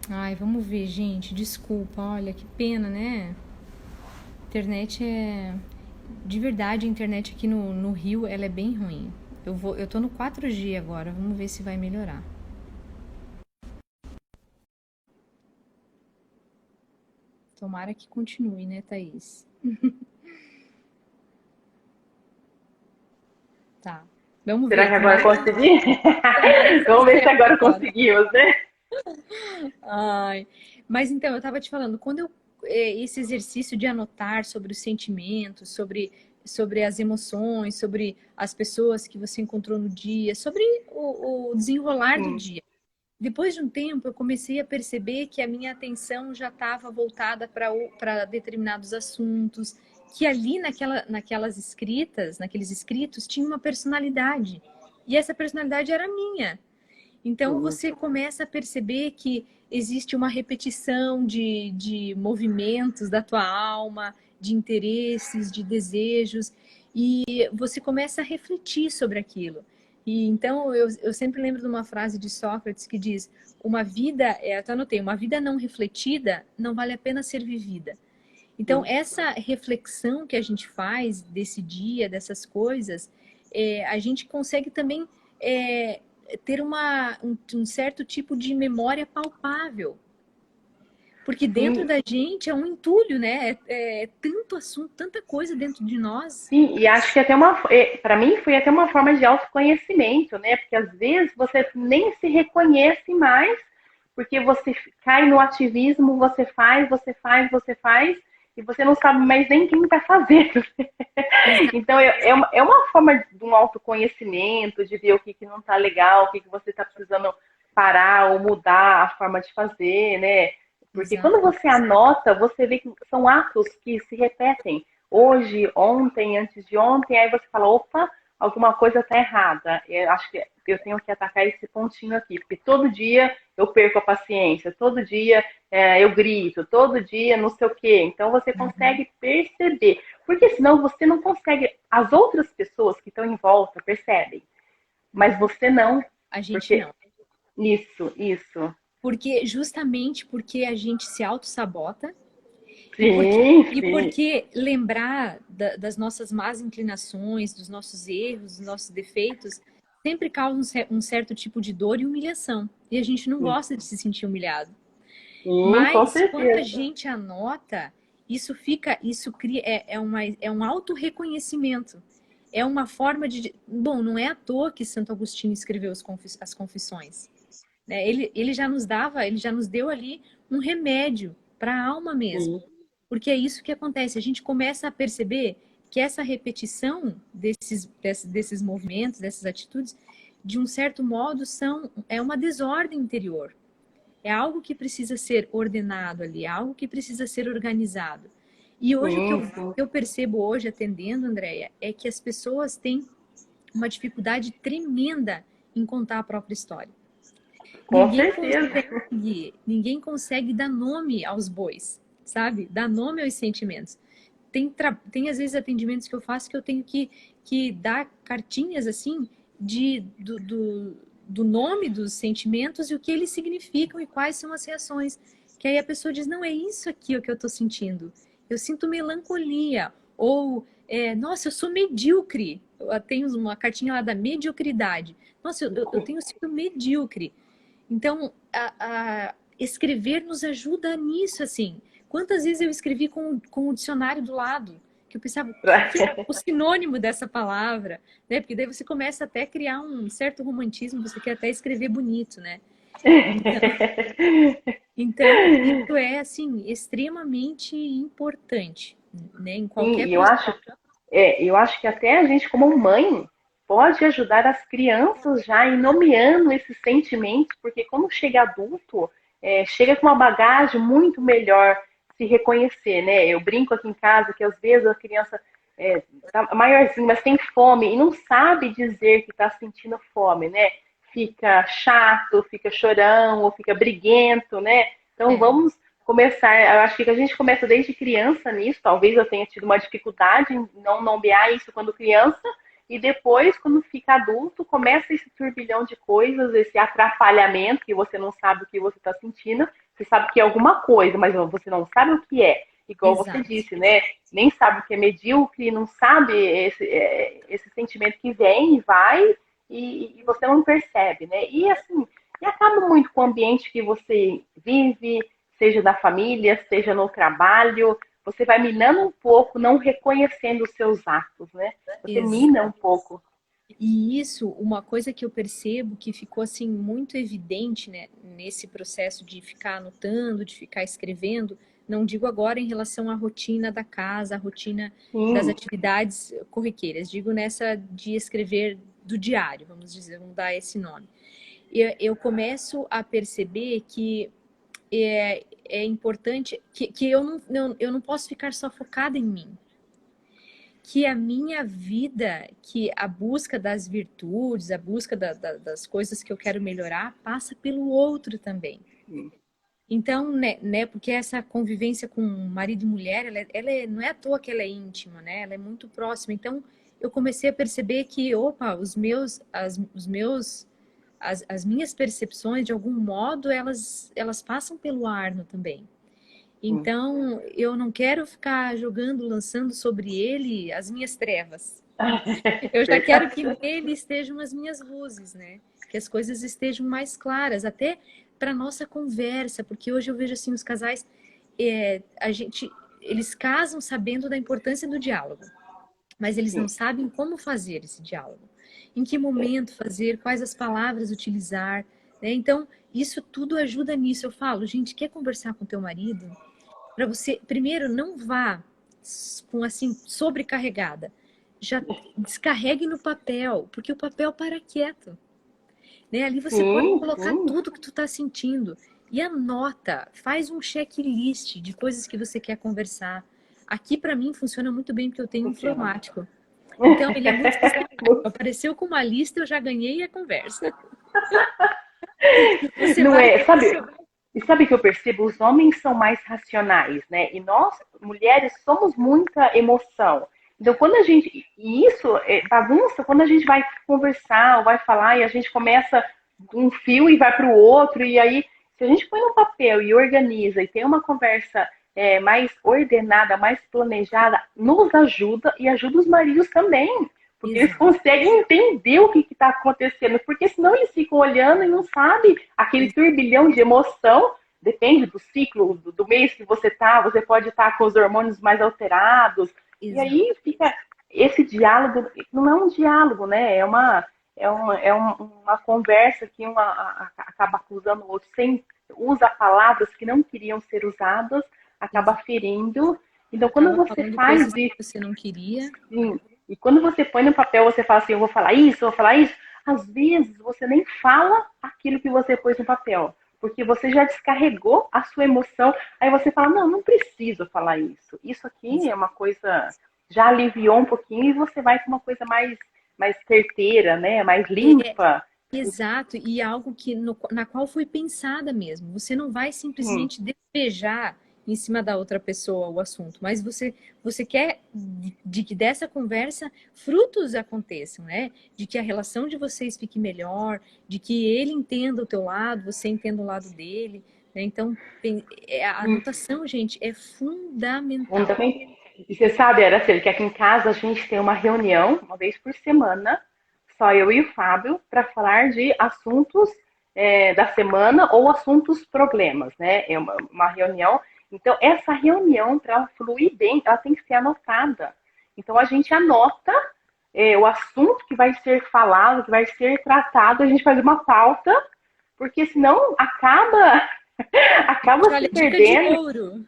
Ai, vamos ver, gente. Desculpa, olha, que pena, né? Internet é. De verdade, a internet aqui no Rio, ela é bem ruim. Eu tô no 4G agora, vamos ver se vai melhorar. Tomara que continue, né, Thaís? Tá. Vamos Será ver, que agora tomara que. consegui? Tomara que Vamos fique ver se melhor agora agora. conseguimos, né? Ai, mas então, eu tava te falando, esse exercício de anotar sobre os sentimentos, sobre as emoções, sobre as pessoas que você encontrou no dia, sobre o desenrolar do Sim. dia. Depois de um tempo, eu comecei a perceber que a minha atenção já estava voltada para determinados assuntos, que ali naquelas escritas, naqueles escritos, tinha uma personalidade. E essa personalidade era minha. Então Sim. você começa a perceber que existe uma repetição de movimentos da tua alma, de interesses, de desejos, e você começa a refletir sobre aquilo. E então eu sempre lembro de uma frase de Sócrates que diz: uma vida, até anotei, uma vida não refletida não vale a pena ser vivida. Então, Sim. essa reflexão que a gente faz desse dia, dessas coisas, a gente consegue também é, ter um certo tipo de memória palpável. Porque dentro Sim. da gente é um entulho, né? É tanto assunto, tanta coisa dentro de nós. Sim, e acho que até para mim foi até uma forma de autoconhecimento, né? Porque às vezes você nem se reconhece mais, porque você cai no ativismo, você faz, você faz, você faz, e você não sabe mais nem quem está fazendo. Então é uma forma de um autoconhecimento, de ver o que não está legal, o que você está precisando parar ou mudar a forma de fazer, né? Porque quando Exato. você anota, você vê que são atos que se repetem hoje, ontem, antes de ontem, aí você fala, opa, alguma coisa está errada. Eu acho que eu tenho que atacar esse pontinho aqui, porque todo dia eu perco a paciência, todo dia eu grito, todo dia não sei o quê. Então você Uhum. consegue perceber, porque senão você não consegue, as outras pessoas que estão em volta percebem, mas você não, A gente porque não. isso. Porque justamente porque a gente se auto-sabota. Sim, E sim. porque lembrar das nossas más inclinações, dos nossos erros, dos nossos defeitos, sempre causa um certo tipo de dor e humilhação. E a gente não gosta de se sentir humilhado. Sim, com Mas quando a certeza. gente anota, isso cria, é um autorreconhecimento. É uma forma de. Bom, não é à toa que Santo Agostinho escreveu as confissões. Né? Ele já nos dava, ele já nos deu ali um remédio para a alma mesmo. Sim, Porque é isso que acontece, a gente começa a perceber que essa repetição desses movimentos, dessas atitudes, de um certo modo, é uma desordem interior. É algo que precisa ser ordenado ali, é algo que precisa ser organizado. E hoje sim, sim. eu percebo hoje, atendendo, Andréia, é que as pessoas têm uma dificuldade tremenda em contar a própria história. Com certeza. Ninguém consegue dar nome aos bois, sabe? Dar nome aos sentimentos. Tem às vezes atendimentos que eu faço que eu tenho que dar cartinhas assim do nome dos sentimentos e o que eles significam e quais são as reações. Que aí a pessoa diz, não, é isso aqui o que eu estou sentindo. Eu sinto melancolia. Ou, nossa, eu sou medíocre. Eu tenho uma cartinha lá da mediocridade. Nossa, eu tenho sido medíocre. Então, escrever nos ajuda nisso, assim. Quantas vezes eu escrevi com o dicionário do lado, que eu pensava, o que é o sinônimo dessa palavra, né? Porque daí você começa até a criar um certo romantismo, você quer até escrever bonito, né? Então, então isso é, assim, extremamente importante, né? Em Sim, qualquer e processo. eu acho que até a gente, como mãe, pode ajudar as crianças já em nomeando esses sentimentos, porque quando chega adulto, chega com uma bagagem muito melhor se reconhecer, né? Eu brinco aqui em casa que às vezes a criança tá maiorzinha, mas tem fome e não sabe dizer que está sentindo fome, né? Fica chato, fica chorão, ou fica briguento, né? Então É, vamos começar, eu acho que a gente começa desde criança nisso, talvez eu tenha tido uma dificuldade em não nomear isso quando criança, e depois, quando fica adulto, começa esse turbilhão de coisas, esse atrapalhamento, que você não sabe o que você está sentindo, Você sabe que é alguma coisa, mas você não sabe o que é. Igual você Exato. disse, né? Nem sabe o que é medíocre, não sabe esse sentimento que vem e vai e você não percebe, né? E assim, e acaba muito com o ambiente que você vive, seja da família, seja no trabalho. Você vai minando um pouco, não reconhecendo os seus atos, né? Você mina um Exato. pouco. E isso, uma coisa que eu percebo que ficou assim muito evidente, né, nesse processo de ficar anotando, de ficar escrevendo, não digo agora em relação à rotina da casa, à rotina das Sim, atividades corriqueiras, digo nessa de escrever do diário, vamos dizer, vamos dar esse nome. Eu começo a perceber que é importante, que eu não posso ficar só focada em mim, que a minha vida, que a busca das virtudes, a busca das coisas que eu quero melhorar, passa pelo outro também. sim, Então, né, porque essa convivência com marido e mulher, não é à toa que ela é íntima, né? Ela é muito próxima. Então, eu comecei a perceber que, opa, as minhas percepções, de algum modo, elas passam pelo Arno também. sim. Então, eu não quero ficar jogando, lançando sobre ele as minhas trevas. Eu já quero que Verdade. nele estejam as minhas luzes, né? Que as coisas estejam mais claras, até para nossa conversa, porque hoje eu vejo assim os casais, eles casam sabendo da importância do diálogo, mas eles não Sim. sabem como fazer esse diálogo, em que momento fazer, quais as palavras utilizar, né? Então, isso tudo ajuda nisso. Eu falo, gente, quer conversar com teu marido? Para você, primeiro, não vá com assim sobrecarregada. Já descarregue no papel, porque o papel para quieto, né? Ali você pode Sim, colocar sim. tudo que tu está sentindo e anota, faz um checklist de coisas que você quer conversar. Aqui para mim funciona muito bem porque eu tenho um Funciona. informático. Então ele é muito sistemático. Apareceu com uma lista, eu já ganhei a conversa. Você Não vai é, sabe? conversar. E sabe que eu percebo? Os homens são mais racionais, né? E nós, mulheres, somos muita emoção. Então, quando a gente. E isso é bagunça quando a gente vai conversar ou vai falar e a gente começa um fio e vai para o outro. E aí, se a gente põe no papel e organiza e tem uma conversa mais ordenada, mais planejada, nos ajuda e ajuda os maridos também. Porque eles Exato. conseguem entender o que está acontecendo. Porque senão eles ficam olhando e não sabem aquele turbilhão de emoção. Depende do ciclo, do mês que você tá, você pode estar com os hormônios mais alterados. E Exato. aí fica esse diálogo, não é um diálogo, né? Uma conversa que acaba acusando o outro, sem usa palavras que não queriam ser usadas, acaba Exato. ferindo. Então, quando Acaba você falando faz coisas que isso, você não queria. sim, e quando você põe no papel, você fala assim, eu vou falar isso, eu vou falar isso, às vezes você nem fala aquilo que você pôs no papel, porque você já descarregou a sua emoção, aí você fala, não, não preciso falar isso. Isso aqui é Exato. uma coisa, já aliviou um pouquinho e você vai para uma coisa mais certeira, né? Mais É, limpa. exato, e algo que na qual foi pensada mesmo. Você não vai Sim, simplesmente despejar em cima da outra pessoa o assunto, mas você quer de que dessa conversa frutos aconteçam, né? De que a relação de vocês fique melhor, de que ele entenda o teu lado, você entenda o lado dele, né? Então, a anotação, gente, é fundamental. fundamental. E você sabe, Araceli, que aqui em casa a gente tem uma reunião, uma vez por semana, só eu e o Fábio, para falar de assuntos da semana ou assuntos problemas, né? É uma reunião. Então, essa reunião, para ela fluir bem, ela tem que ser anotada. Então, a gente anota o assunto que vai ser falado, que vai ser tratado, a gente faz uma pauta, porque senão acaba se Olha, dica de perdendo. ouro.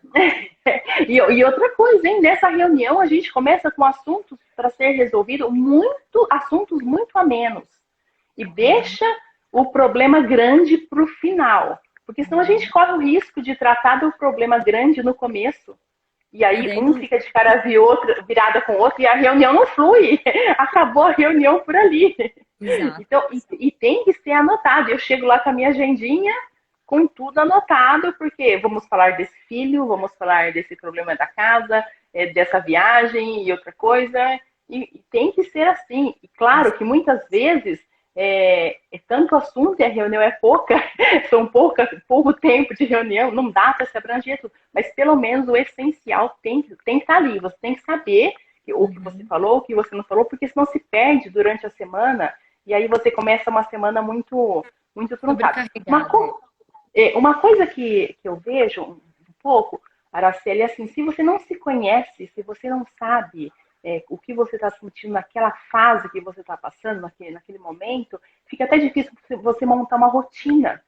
E outra coisa, hein? Nessa reunião a gente começa com assuntos para ser resolvido, assuntos muito a menos. E deixa o problema grande para o final. Porque senão a gente corre o risco de tratar do problema grande no começo. E E aí daí um não. fica de cara virada com o outro e a reunião não flui. Acabou a reunião por ali. Exato. Então, e tem que ser anotado. Eu chego lá com a minha agendinha, com tudo anotado, porque vamos falar desse filho, vamos falar desse problema da casa, dessa viagem e outra coisa. E tem que ser assim. E claro que muitas vezes é tanto assunto e a reunião é pouca, são pouco tempo de reunião, não dá para se abranger tudo, mas pelo menos o essencial tem que estar ali, você tem que saber o que você falou, o que você não falou, porque senão se perde durante a semana e aí você começa uma semana muito truncada. Sobrecarregada. Uma coisa que eu vejo um pouco, Araceli, é assim, se você não se conhece, se você não sabe o que você está sentindo naquela fase que você está passando, naquele momento, fica até difícil você montar uma rotina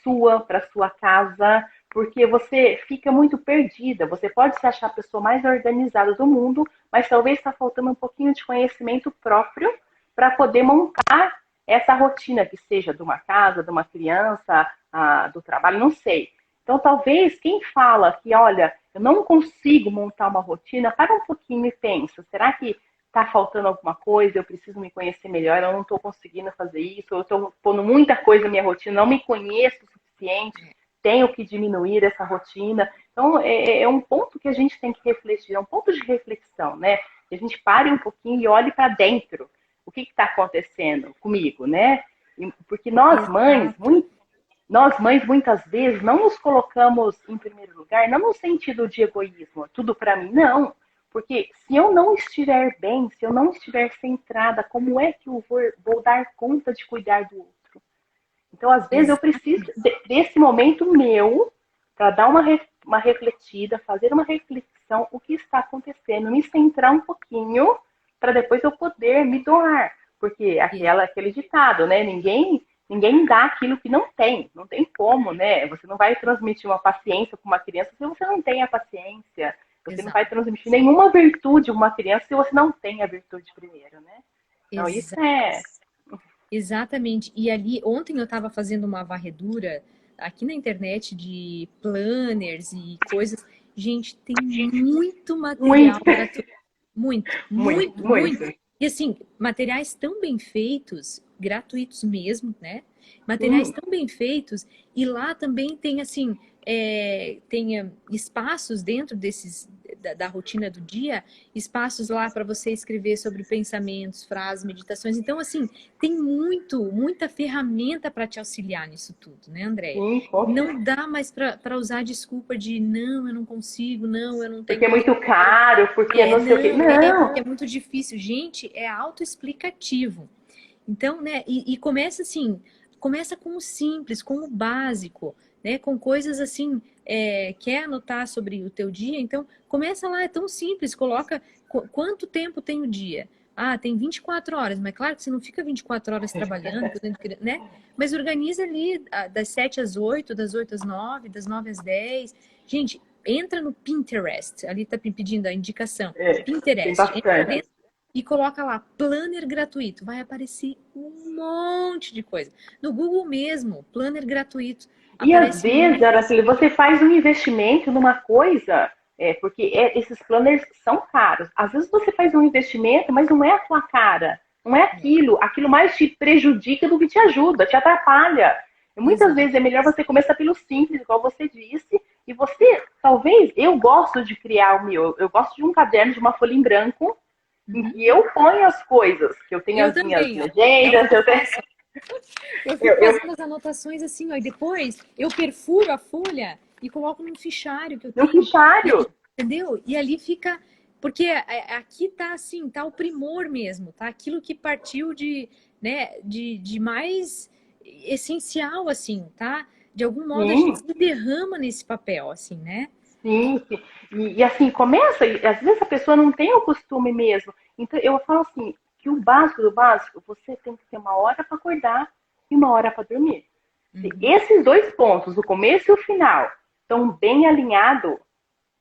sua para sua casa, porque você fica muito perdida. Você pode se achar a pessoa mais organizada do mundo, mas talvez está faltando um pouquinho de conhecimento próprio para poder montar essa rotina, que seja de uma casa, de uma criança, do trabalho, não sei. Então, talvez quem fala que, olha, eu não consigo montar uma rotina, para um pouquinho e pensa, será que está faltando alguma coisa, eu preciso me conhecer melhor, eu não estou conseguindo fazer isso, eu estou pondo muita coisa na minha rotina, não me conheço o suficiente, tenho que diminuir essa rotina. Então, é um ponto que a gente tem que refletir, é um ponto de reflexão, né? Que a gente pare um pouquinho e olhe para dentro. O que está acontecendo comigo, né? Porque nós mães, muitas vezes, não nos colocamos em primeiro lugar, não no sentido de egoísmo, tudo para mim, não. Porque se eu não estiver bem, se eu não estiver centrada, como é que eu vou dar conta de cuidar do outro? Então, às vezes, eu preciso desse momento meu para dar uma refletida, fazer uma reflexão, o que está acontecendo, me centrar um pouquinho para depois eu poder me doar. Porque aquele ditado, né? Ninguém dá aquilo que não tem. Não tem como, né? Você não vai transmitir uma paciência para uma criança se você não tem a paciência. Você não vai transmitir nenhuma virtude a uma criança se você não tem a virtude primeiro, né? Então, isso é... Exatamente. E ali, ontem eu estava fazendo uma varredura aqui na internet de planners e coisas. Gente, tem muito material gratuito. Muito. E assim, materiais tão bem feitos, gratuitos mesmo, né? Materiais tão bem feitos. E lá também tem, assim, tem espaços dentro da rotina do dia, espaços lá para você escrever sobre pensamentos, frases, meditações. Então, assim, tem muita ferramenta para te auxiliar nisso tudo, né, Andréia? Não dá mais para usar a desculpa de não, eu não consigo, não, eu não tenho. Porque é muito caro, porque não sei o quê. Não. Porque é muito difícil. Gente, é autoexplicativo. Então, né, e começa assim, começa com o simples, com o básico, né, com coisas assim, quer anotar sobre o teu dia, então começa lá, é tão simples, coloca quanto tempo tem o dia. Ah, tem 24 horas, mas claro que você não fica 24 horas trabalhando, né? Mas organiza ali das 7 às 8, das 8 às 9, das 9 às 10. Gente, entra no Pinterest, ali tá pedindo a indicação. Pinterest, entra dentro e coloca lá, planner gratuito. Vai aparecer um monte de coisa. No Google mesmo, planner gratuito. E às vezes, Araceli, você faz um investimento numa coisa, porque esses planners são caros. Às vezes você faz um investimento, mas não é a tua cara. Não é aquilo. Aquilo mais te prejudica do que te ajuda, te atrapalha. E muitas vezes é melhor você começar pelo simples, igual você disse. E você, talvez, eu gosto de criar o meu. Eu gosto de um caderno, de uma folha em branco, em que eu ponho as coisas, que eu tenho as minhas legendas, eu fico fazendo as anotações assim, ó, e depois eu perfuro a folha e coloco num fichário que eu tenho. Num fichário. Entendeu? E ali fica... Porque aqui tá assim, tá o primor mesmo, tá? Aquilo que partiu né, de mais essencial, assim, tá? De algum modo a gente se derrama nesse papel, assim, né? Sim. E assim, começa, e às vezes a pessoa não tem o costume mesmo. Então, eu falo assim, que o básico do básico, você tem que ter uma hora para acordar e uma hora para dormir. Se esses dois pontos, o começo e o final, estão bem alinhados,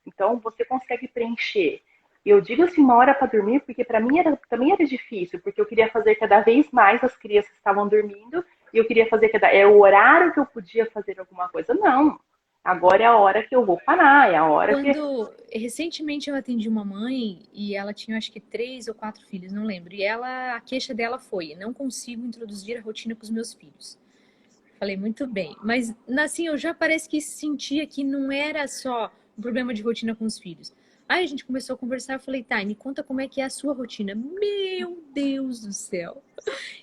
então você consegue preencher. Eu digo assim, uma hora para dormir, porque para mim também era difícil, porque eu queria fazer cada vez mais, as crianças estavam dormindo, e eu queria fazer o horário que eu podia fazer alguma coisa. Não. Agora é a hora que eu vou parar, é a hora Recentemente eu atendi uma mãe e ela tinha acho que 3 ou 4 filhos, não lembro. E a queixa dela foi, não consigo introduzir a rotina com os meus filhos. Falei, muito bem. Mas assim, eu já parece que sentia que não era só um problema de rotina com os filhos. Aí a gente começou a conversar, eu falei, tá, me conta como é que é a sua rotina. Meu Deus do céu!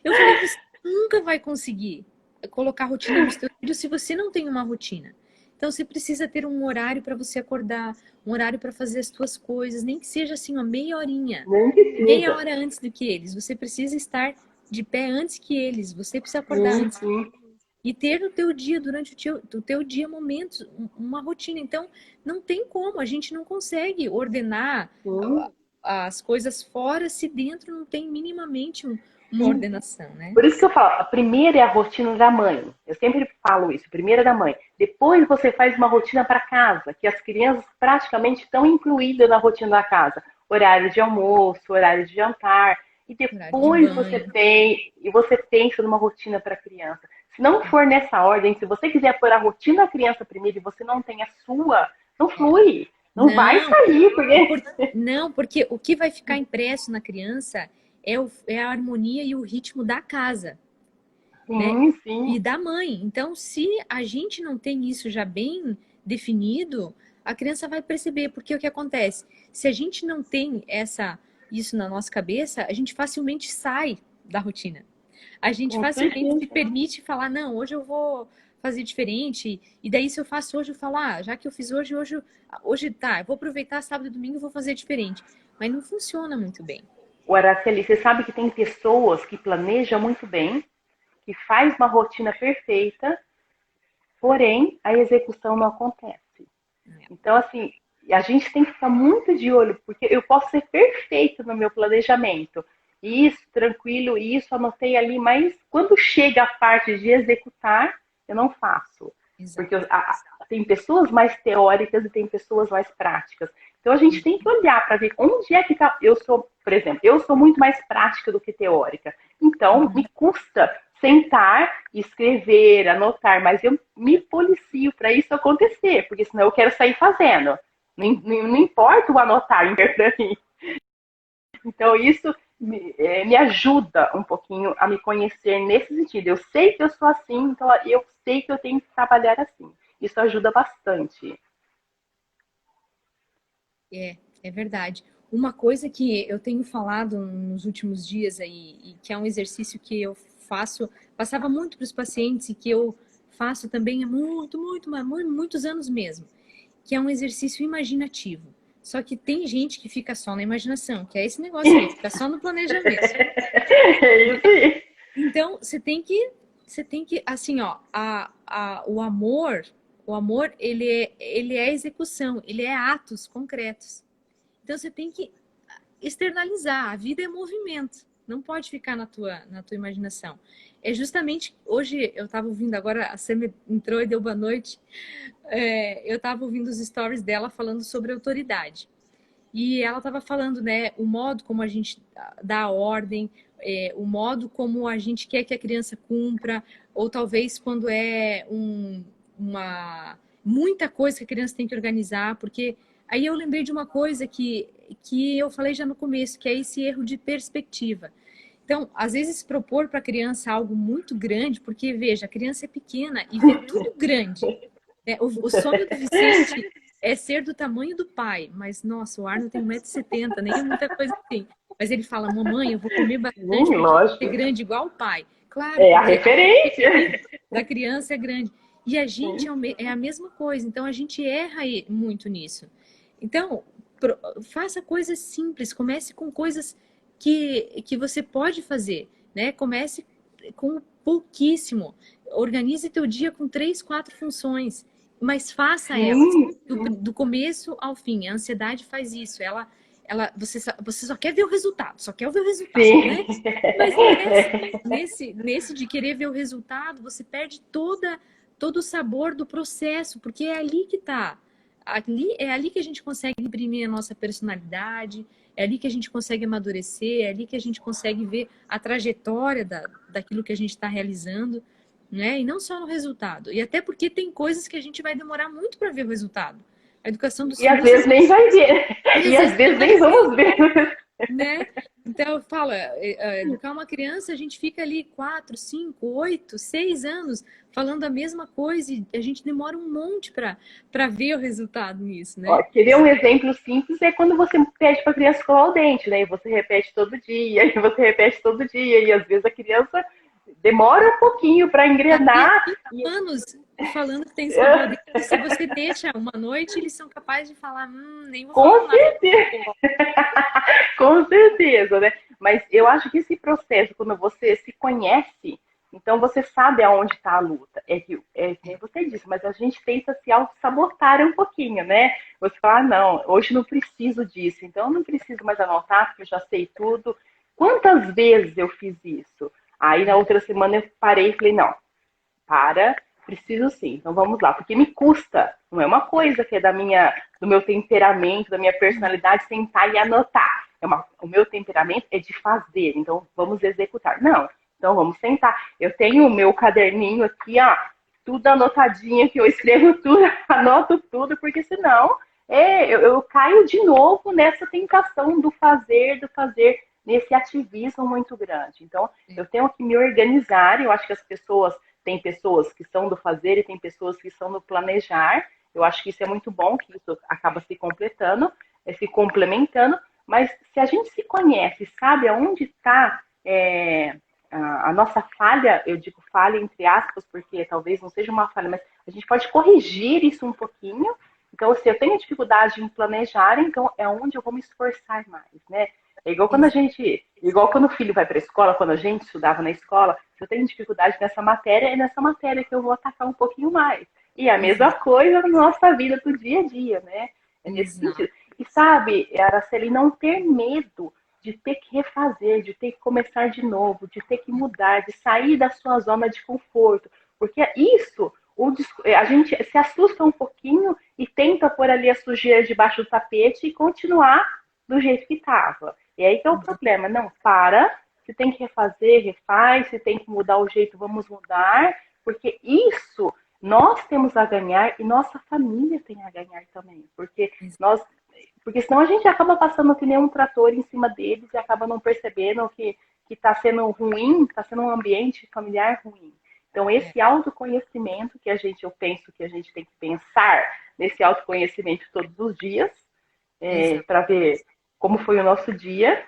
Eu falei, nunca vai conseguir colocar rotina nos seus filhos se você não tem uma rotina. Então, você precisa ter um horário para você acordar, um horário para fazer as suas coisas, nem que seja assim, uma meia horinha, Nem meia precisa. hora antes do que eles. Você precisa estar de pé antes que eles, você precisa acordar Sim, antes. sim, E ter no teu dia, durante o teu dia, momentos, uma rotina. Então, não tem como, a gente não consegue ordenar sim, as coisas fora se dentro não tem minimamente uma sim. ordenação, né? Por isso que eu falo, a primeira é a rotina da mãe. Eu sempre falo isso, primeira é da mãe. Depois você faz uma rotina para casa, que as crianças praticamente estão incluídas na rotina da casa. Horário de almoço, horário de jantar. E Horário de depois banho. você pensa numa rotina para a criança. Se não for nessa ordem, se você quiser pôr a rotina da criança primeiro e você não tem a sua, não É. flui. Não vai Não, sair, porque. não, porque o que vai ficar impresso na criança é a harmonia e o ritmo da casa, né? Sim, sim. E da mãe. Então, se a gente não tem isso já bem definido, a criança vai perceber, porque o que acontece? Se a gente não tem isso na nossa cabeça, a gente facilmente sai da rotina. A gente Com facilmente se certeza. permite falar, não, hoje eu vou fazer diferente, e daí se eu faço hoje, eu falo, já que eu fiz hoje tá, eu vou aproveitar sábado e domingo e vou fazer diferente. Mas não funciona muito bem. O Araceli, você sabe que tem pessoas que planejam muito bem, que faz uma rotina perfeita, porém a execução não acontece. Então, assim, a gente tem que ficar muito de olho, porque eu posso ser perfeito no meu planejamento. Isso, tranquilo, isso, anotei ali, mas quando chega a parte de executar, eu não faço. Porque Exato. tem pessoas mais teóricas e tem pessoas mais práticas. Então a gente tem que olhar para ver onde é que está. Eu sou, por exemplo, eu sou muito mais prática do que teórica. Então me Uhum. custa sentar, escrever, anotar, mas eu me policio para isso acontecer, porque senão eu quero sair fazendo. Não importa o anotar para mim. Então, isso me ajuda um pouquinho a me conhecer nesse sentido. Eu sei que eu sou assim, então eu sei que eu tenho que trabalhar assim. Isso ajuda bastante. É verdade. Uma coisa que eu tenho falado nos últimos dias aí, e que é um exercício que eu faço, passava muito para os pacientes e que eu faço também há muitos anos mesmo, que é um exercício imaginativo. Só que tem gente que fica só na imaginação, que é esse negócio aí, fica só no planejamento. É isso aí. Então, você tem que, assim, ó, o amor, ele é execução, ele é atos concretos. Então, você tem que externalizar. A vida é movimento. Não pode ficar na tua imaginação. É justamente, hoje eu estava ouvindo, agora a Sam entrou e deu boa noite, eu estava ouvindo os stories dela falando sobre autoridade. E ela estava falando, né, o modo como a gente dá a ordem, o modo como a gente quer que a criança cumpra, ou talvez quando é muita coisa que a criança tem que organizar, porque aí eu lembrei de uma coisa que eu falei já no começo, que é esse erro de perspectiva. Então, às vezes, propor para a criança algo muito grande, porque, veja, a criança é pequena e vê tudo grande. Né? O sonho do Vicente é ser do tamanho do pai, mas, nossa, o Arno tem 1,70 m, nem é muita coisa assim. Mas ele fala, mamãe, eu vou comer bastante porque eu vou ser Lógico. grande igual o pai. Claro, É a porque a referência. perspectiva da criança é grande. E a gente é a mesma coisa, então a gente erra muito nisso. Então, faça coisas simples, comece com coisas que você pode fazer, né? Comece com pouquíssimo. Organize teu dia com 3, 4 funções, mas faça elas Sim, do começo ao fim. A ansiedade faz isso. Você só quer ver o resultado, só quer ver o resultado, né? sim. Mas nesse de querer ver o resultado, você perde todo o sabor do processo, porque é ali que está. É ali que a gente consegue imprimir a nossa personalidade, é ali que a gente consegue amadurecer, é ali que a gente consegue ver a trajetória daquilo que a gente está realizando, né? E não só no resultado. E até porque tem coisas que a gente vai demorar muito para ver o resultado. A educação dos E às filhos, vezes nem vai ver. e às E às vezes nem vezes vai nem ver, vamos ver. né? Então, eu falo, educar uma criança, a gente fica ali 4, 5, 8, 6 anos falando a mesma coisa e a gente demora um monte para ver o resultado nisso, Ó, né? quer ver um exemplo simples? É quando você pede para a criança escovar o dente, né? E você repete todo dia, e você repete todo dia, e às vezes a criança demora um pouquinho para engrenar. 5 anos falando que tem superpoder. Se você deixa uma noite, eles são capazes de falar, nem vou falar Com nada. certeza. Com certeza, né? Mas eu acho que esse processo, quando você se conhece, então você sabe aonde está a luta. Como você disse, mas a gente tenta se auto-sabotar um pouquinho, né? Você fala, não, hoje não preciso disso, então eu não preciso mais anotar, porque eu já sei tudo. Quantas vezes eu fiz isso? Aí na outra semana eu parei e falei, não, preciso sim, então vamos lá, porque me custa, não é uma coisa que é do meu temperamento, da minha personalidade, sentar e anotar. O meu temperamento é de fazer, então vamos executar. Não, então vamos sentar. Eu tenho o meu caderninho aqui, ó, tudo anotadinho, que eu escrevo tudo, anoto tudo, porque senão eu caio de novo nessa tentação do fazer, nesse ativismo muito grande. Então, eu tenho que me organizar, eu acho que tem pessoas que são do fazer e tem pessoas que são do planejar. Eu acho que isso é muito bom, que isso acaba se completando, se complementando, mas se a gente se conhece, sabe aonde está a nossa falha, eu digo falha entre aspas, porque talvez não seja uma falha, mas a gente pode corrigir isso um pouquinho. Então, se eu tenho dificuldade em planejar, então é onde eu vou me esforçar mais, né? É igual quando o filho vai para a escola, quando a gente estudava na escola, se eu tenho dificuldade nessa matéria, é nessa matéria que eu vou atacar um pouquinho mais. E a mesma coisa na nossa vida do dia a dia, né? É nesse sentido. E sabe, Araceli, não ter medo de ter que refazer, de ter que começar de novo, de ter que mudar, de sair da sua zona de conforto. Porque isso, a gente se assusta um pouquinho e tenta pôr ali a sujeira debaixo do tapete e continuar do jeito que estava. E aí que é o problema. Não, se tem que refazer, refaz, se tem que mudar o jeito, vamos mudar, porque isso nós temos a ganhar e nossa família tem a ganhar também. Porque senão a gente acaba passando que nem um trator em cima deles e acaba não percebendo que está sendo ruim, está sendo um ambiente familiar ruim. Então, esse autoconhecimento eu penso que a gente tem que pensar nesse autoconhecimento todos os dias, para ver como foi o nosso dia,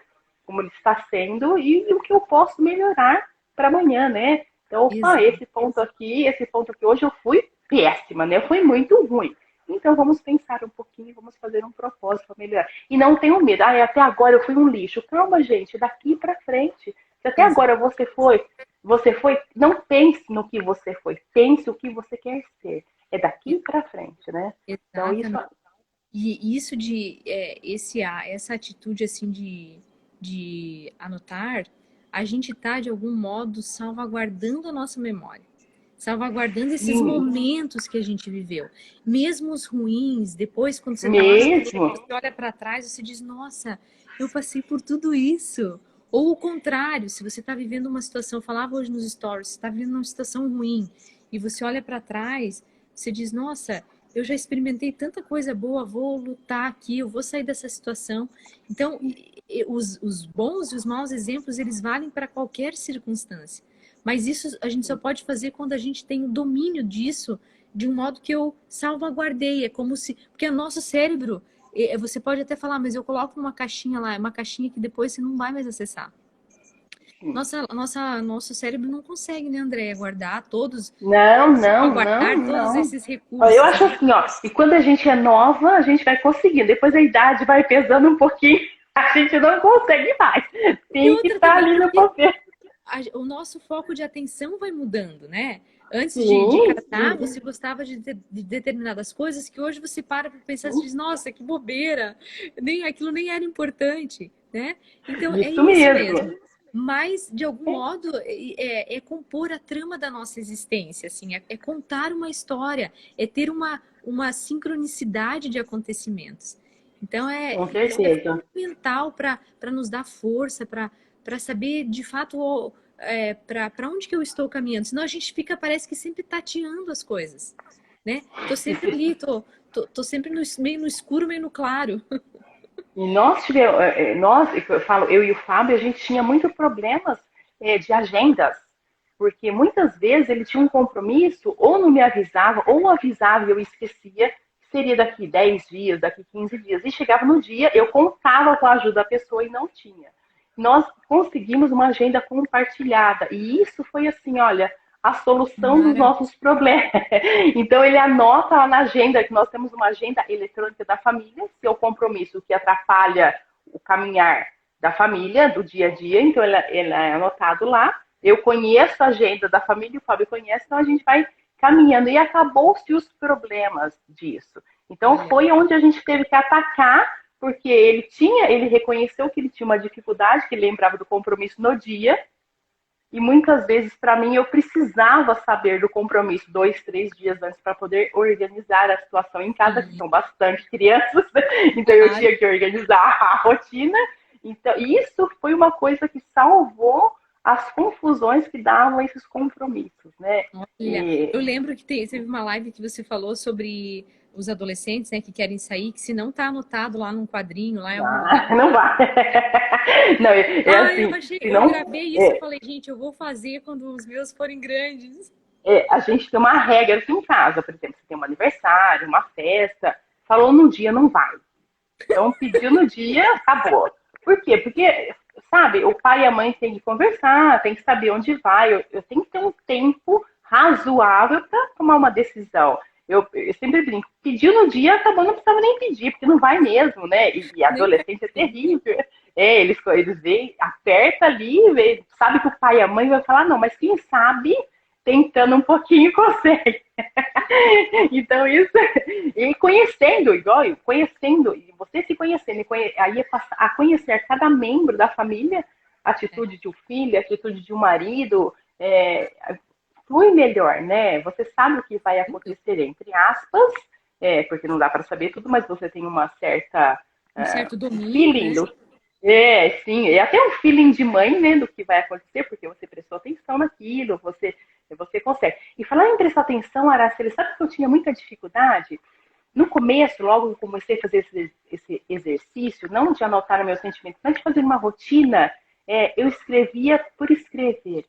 como ele está sendo e o que eu posso melhorar para amanhã, né? Então, esse ponto aqui, hoje eu fui péssima, né? Foi muito ruim. Então, vamos pensar um pouquinho, vamos fazer um propósito para melhorar. E não tenham medo. Até agora eu fui um lixo. Calma, gente, daqui para frente. Se até agora você foi, não pense no que você foi, pense o que você quer ser. É daqui para frente, né? Então, isso. E isso essa atitude assim de anotar, a gente tá de algum modo salvaguardando a nossa memória, salvaguardando esses momentos que a gente viveu, mesmo os ruins. Depois, quando você tá lá, você olha para trás, você diz, nossa, eu passei por tudo isso. Ou o contrário, se você está vivendo uma situação, eu falava hoje nos stories, você está vivendo uma situação ruim e você olha para trás, você diz, nossa, eu já experimentei tanta coisa boa, vou lutar aqui, eu vou sair dessa situação. Então, os bons e os maus exemplos, eles valem para qualquer circunstância. Mas isso a gente só pode fazer quando a gente tem o domínio disso de um modo que eu salvaguardei. É como se... Porque o nosso cérebro, você pode até falar, mas eu coloco numa caixinha lá, é uma caixinha que depois você não vai mais acessar. Nosso cérebro não consegue, né, Andréia, guardar todos... Não. Todos esses recursos. Eu acho assim, ó, e quando a gente é nova, a gente vai conseguindo. Depois a idade vai pesando um pouquinho, a gente não consegue mais. Tem que estar ali no papel. O nosso foco de atenção vai mudando, né? Antes de casar, você gostava de determinadas coisas que hoje você para pensar e diz, nossa, que bobeira, aquilo nem era importante, né? Então, é isso mesmo. Mas, de algum modo, é compor a trama da nossa existência, assim, é contar uma história, é ter uma sincronicidade de acontecimentos. Então, isso é fundamental para nos dar força, para saber, de fato, para onde que eu estou caminhando. Senão a gente parece que sempre tateando as coisas, né? Tô sempre ali, tô sempre meio no escuro, meio no claro. E eu falo, eu e o Fábio, a gente tinha muitos problemas de agendas, porque muitas vezes ele tinha um compromisso, ou não me avisava, ou avisava e eu esquecia, seria daqui 10 dias, daqui 15 dias. E chegava no dia, eu contava com a ajuda da pessoa e não tinha. nós conseguimos uma agenda compartilhada. E isso foi assim, olha, a solução dos Maravilha. nossos problemas. Então ele anota lá na agenda que nós temos uma agenda eletrônica da família, se é o compromisso que atrapalha o caminhar da família, do dia a dia, então ele é anotado lá. Eu conheço a agenda da família, o Fábio conhece, então a gente vai caminhando. E acabou-se os problemas disso. Então Olha, foi onde a gente teve que atacar, porque ele reconheceu que ele tinha uma dificuldade, que ele lembrava do compromisso no dia, e muitas vezes, para mim, eu precisava saber do compromisso 2, 3 dias antes para poder organizar a situação em casa, que sim, são bastante crianças, então eu claro. tinha que organizar a rotina. Então, isso foi uma coisa que salvou as confusões que davam esses compromissos, né? Olha, E, eu lembro que teve uma live que você falou sobre os adolescentes, né, que querem sair, que se não tá anotado lá num quadrinho, lá em algum lugar. não vai. Não, é Ah, eu assim, achei, se eu não, gravei isso e falei, gente, eu vou fazer quando os meus forem grandes. a gente tem uma regra aqui em casa, por exemplo, você tem um aniversário, uma festa, falou no dia, não vai. Então, pediu no dia, acabou. Por quê? Porque, sabe, o pai e a mãe têm que conversar, tem que saber onde vai. Eu tenho que ter um tempo razoável para tomar uma decisão. Eu sempre brinco, pediu no dia, acabou, não precisava nem pedir, porque não vai mesmo, né? E Nem vai adolescente é ter. terrível. Eles veem, aperta ali, vê, sabe que o pai e a mãe vão falar, não, mas quem sabe, tentando um pouquinho, consegue. Então, isso, e conhecendo, igual eu, conhecendo, e você se conhecendo, aí é passar a conhecer cada membro da família, a É, atitude de um filho, a atitude de um marido, flui melhor, né? Você sabe o que vai tudo. acontecer, entre aspas, porque não dá para saber tudo, mas você tem uma certa Um certo domínio, feeling né? sim, e até um feeling de mãe, né, do que vai acontecer, porque você prestou atenção naquilo, você consegue. E falar em prestar atenção, Araceli, sabe que eu tinha muita dificuldade? No começo, logo que eu comecei a fazer esse exercício, não de anotar os meus sentimentos, mas de fazer uma rotina, eu escrevia por escrever.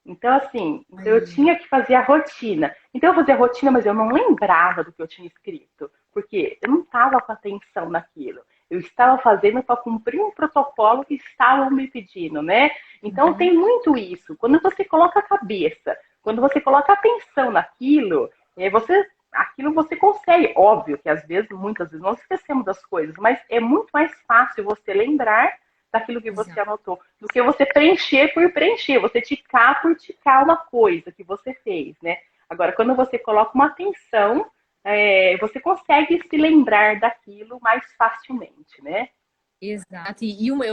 Então, assim, então eu Olha, tinha que fazer a rotina. Então, eu fazia a rotina, mas eu não lembrava do que eu tinha escrito, porque eu não estava com atenção naquilo. Eu estava fazendo para cumprir um protocolo que estavam me pedindo, né? Então, uhum, tem muito isso. Quando você coloca a cabeça, quando você coloca atenção naquilo, aquilo você consegue. Óbvio que às vezes, muitas vezes, nós esquecemos das coisas, mas é muito mais fácil você lembrar daquilo que você exato. anotou, do que você preencher por preencher, você ticar por ticar uma coisa que você fez, né? Agora, quando você coloca uma atenção, você consegue se lembrar daquilo mais facilmente, né? Exato.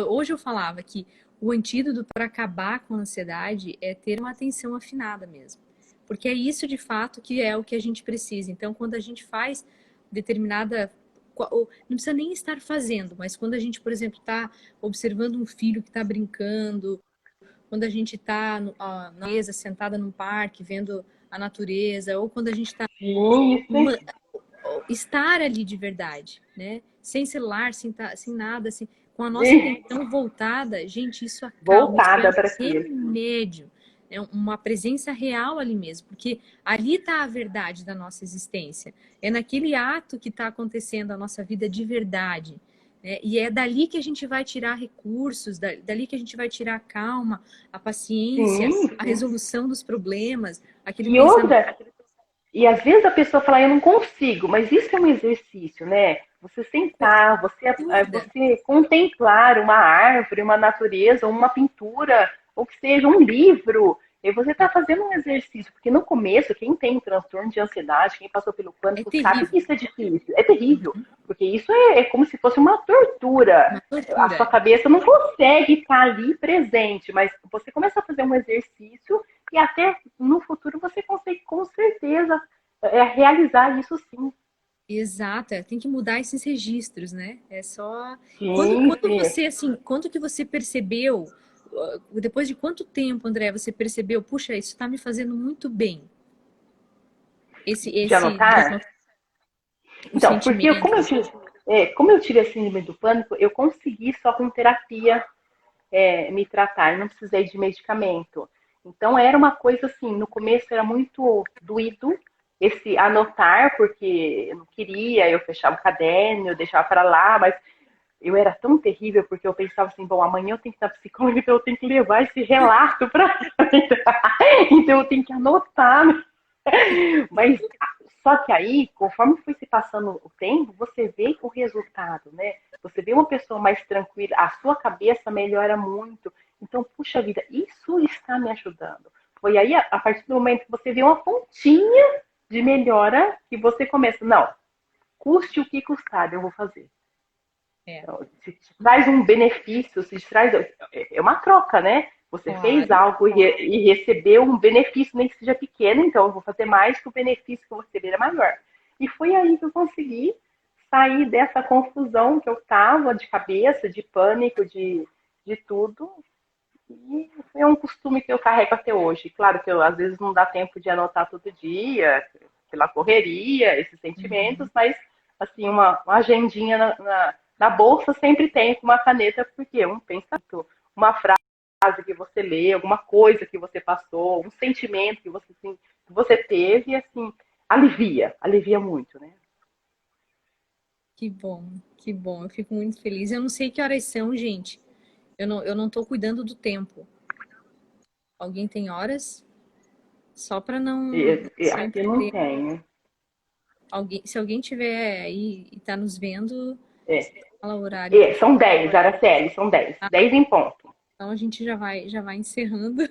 Hoje eu falava que o antídoto para acabar com a ansiedade é ter uma atenção afinada mesmo. Porque é isso de fato que é o que a gente precisa. Então, quando a gente faz determinada. Não precisa nem estar fazendo, mas quando a gente, por exemplo, está observando um filho que está brincando, quando a gente está na mesa, sentada num parque, vendo a natureza, ou quando a gente está Sim, isso. estar ali de verdade, né? Sem celular, sem nada, assim, com a nossa atenção voltada, gente, isso acalma, isso é Voltada um para aquilo. remédio, é uma presença real ali mesmo, porque ali está a verdade da nossa existência, é naquele ato que está acontecendo a nossa vida de verdade, né? E é dali que a gente vai tirar recursos, dali que a gente vai tirar a calma, a paciência, Sim, a sim. resolução dos problemas, aquele E pensamento. outra, e às vezes a pessoa fala, eu não consigo, mas isso é um exercício, né? Você sentar, Dúvida. você contemplar uma árvore, uma natureza, uma pintura, ou que seja um livro, e você está fazendo um exercício, porque no começo, quem tem transtorno de ansiedade, quem passou pelo É pânico, sabe que terrível, isso é difícil, é terrível, porque isso é como se fosse uma tortura. uma A tortura. sua cabeça não consegue estar ali presente, mas você começa a fazer um exercício e até no futuro você consegue com certeza realizar isso sim. Exato, tem que mudar esses registros, né? É só Sim, quando sim. você assim, quando que você percebeu, depois de quanto tempo, André, você percebeu, puxa, isso está me fazendo muito bem. De Esse de anotar? anotar os Então, porque sentimentos. como eu tive a síndrome do pânico, eu consegui só com terapia me tratar, eu não precisei de medicamento. Então era uma coisa assim, no começo era muito doído esse anotar, porque eu não queria, eu fechava o caderno, eu deixava para lá, mas eu era tão terrível porque eu pensava assim, bom, amanhã eu tenho que estar psicóloga, então eu tenho que levar esse relato para então eu tenho que anotar, né? Mas só que aí, conforme foi se passando o tempo, você vê o resultado, né? Você vê uma pessoa mais tranquila, a sua cabeça melhora muito. Então, puxa vida, isso está me ajudando. Foi aí, a partir do momento que você vê uma pontinha de melhora, que você começa, não, custe o que custar, eu vou fazer. É, Então, se te traz um benefício, se te traz. É uma troca, né? Você fez claro. algo e recebeu um benefício, nem que seja pequeno, então eu vou fazer mais que o benefício que eu vou receber é maior. E foi aí que eu consegui sair dessa confusão que eu estava de cabeça, de pânico, de tudo. E é um costume que eu carrego até hoje. Claro que eu, às vezes não dá tempo de anotar todo dia, pela correria, esses sentimentos, Uhum. mas assim, uma agendinha na bolsa sempre tem com uma caneta, porque um pensamento, uma frase que você lê, alguma coisa que você passou, um sentimento assim, que você teve, assim, alivia muito, né? Que bom, que bom. Eu fico muito feliz. Eu não sei que horas são, gente. Eu não tô cuidando do tempo. Alguém tem horas? Só para não E se eu aqui não perder. tenho. Alguém, se alguém tiver aí e tá nos vendo, É, fala o horário, por são favor. 10, Araceli, são 10. 10 em ponto. Então a gente já vai encerrando.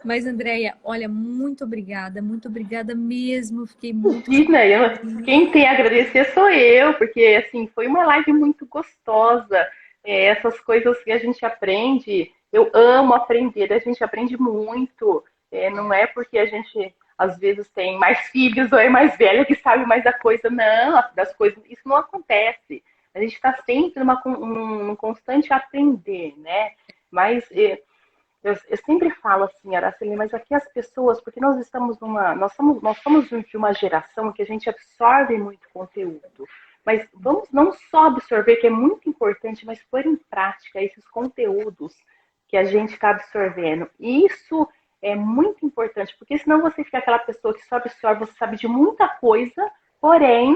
Mas, Andréia, olha, muito obrigada mesmo. Fiquei muito Imagina, feliz. quem tem a agradecer sou eu, porque assim foi uma live muito gostosa. Essas coisas que a gente aprende, eu amo aprender, a gente aprende muito. Não É, é porque a gente às vezes tem mais filhos ou é mais velho que sabe mais da coisa, não, das coisas, isso não acontece. A gente está sempre num constante aprender, né? Mas eu sempre falo assim, Araceli, mas aqui as pessoas, porque nós somos de uma geração que a gente absorve muito conteúdo. Mas vamos não só absorver, que é muito importante, mas pôr em prática esses conteúdos que a gente está absorvendo. E isso é muito importante, porque senão você fica aquela pessoa que só absorve, você sabe de muita coisa, porém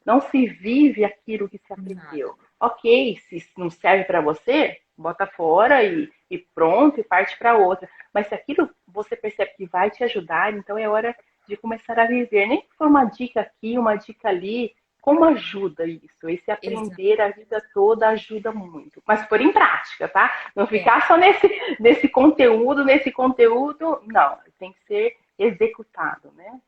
não se vive aquilo que se nada. aprendeu. Ok, se não serve para você, bota fora e pronto, e parte para outra. Mas se aquilo você percebe que vai te ajudar, então é hora de começar a viver. Nem que for uma dica aqui, uma dica ali, como ajuda isso? Esse Exato. aprender a vida toda ajuda muito. Mas por em prática, tá? Não É. ficar só nesse conteúdo, não. Tem que ser executado, né?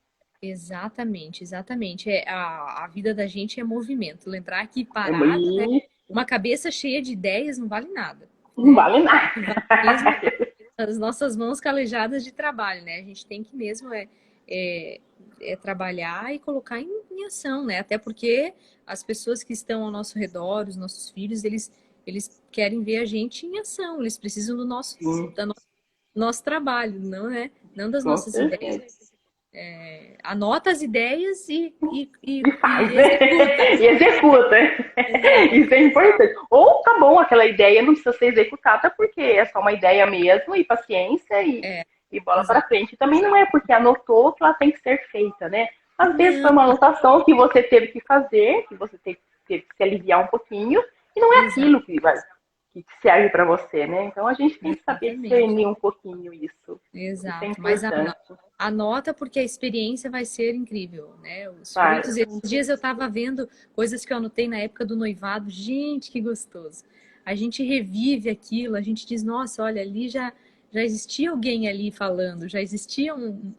Exatamente, exatamente. A vida da gente é movimento. Lembrar que parada, né? E Uma cabeça cheia de ideias não vale nada, não né? vale O nada. que vale mesmo as nossas mãos calejadas de trabalho, né? A gente tem que mesmo é, trabalhar e colocar em ação, né? Até porque as pessoas que estão ao nosso redor, os nossos filhos, eles querem ver a gente em ação, eles precisam do nosso, Sim, da no- nosso trabalho, não, né? Não das com nossas ideias. certeza. Anota as ideias E e faz, né? executa. E executa. Exato, Isso é importante. Ou tá bom, aquela ideia não precisa ser executada porque é só uma ideia mesmo, e paciência e bola para exato. frente. Também não é porque anotou que ela tem que ser feita, né? Às vezes foi Não, uma anotação que você teve que fazer, que você teve que se aliviar um pouquinho, e não é exato, aquilo que serve para você, né? Então a gente tem que saber exatamente. discernir um pouquinho isso. Isso é Exato. Mas importante. anota porque a experiência vai ser incrível, né? Os Vai. frutos. Esses dias eu estava vendo coisas que eu anotei na época do noivado. Gente, que gostoso. A gente revive aquilo, a gente diz, nossa, olha, ali já existia alguém ali falando, já existiam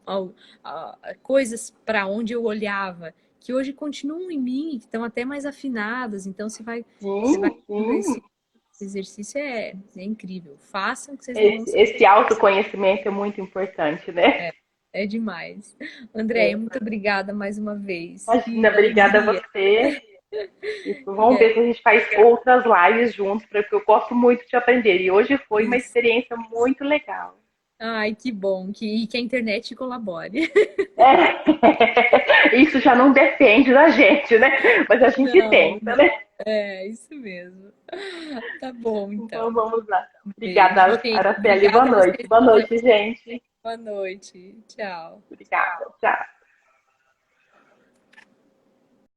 coisas para onde eu olhava, que hoje continuam em mim, que estão até mais afinadas. Então você vai Sim, vendo esse sim. exercício é incrível. Façam que vocês não vão. Esse autoconhecimento é muito importante, né? É demais. Andréia, É. muito obrigada mais uma vez. Que Imagina, obrigada a alegria. você. E vamos É. ver se a gente faz outras lives juntos, porque eu gosto muito de aprender. E hoje foi uma Isso. experiência muito legal. Ai, que bom que a internet colabore. É. Isso já não depende da gente, né? Mas a gente Não, tenta, né? é isso mesmo. Tá bom, Então então. vamos lá. Um beijo, Obrigada, gente. Araceli. Boa Obrigada a noite. vocês Boa pela. noite, gente. Boa noite. Tchau. Obrigada. Tchau.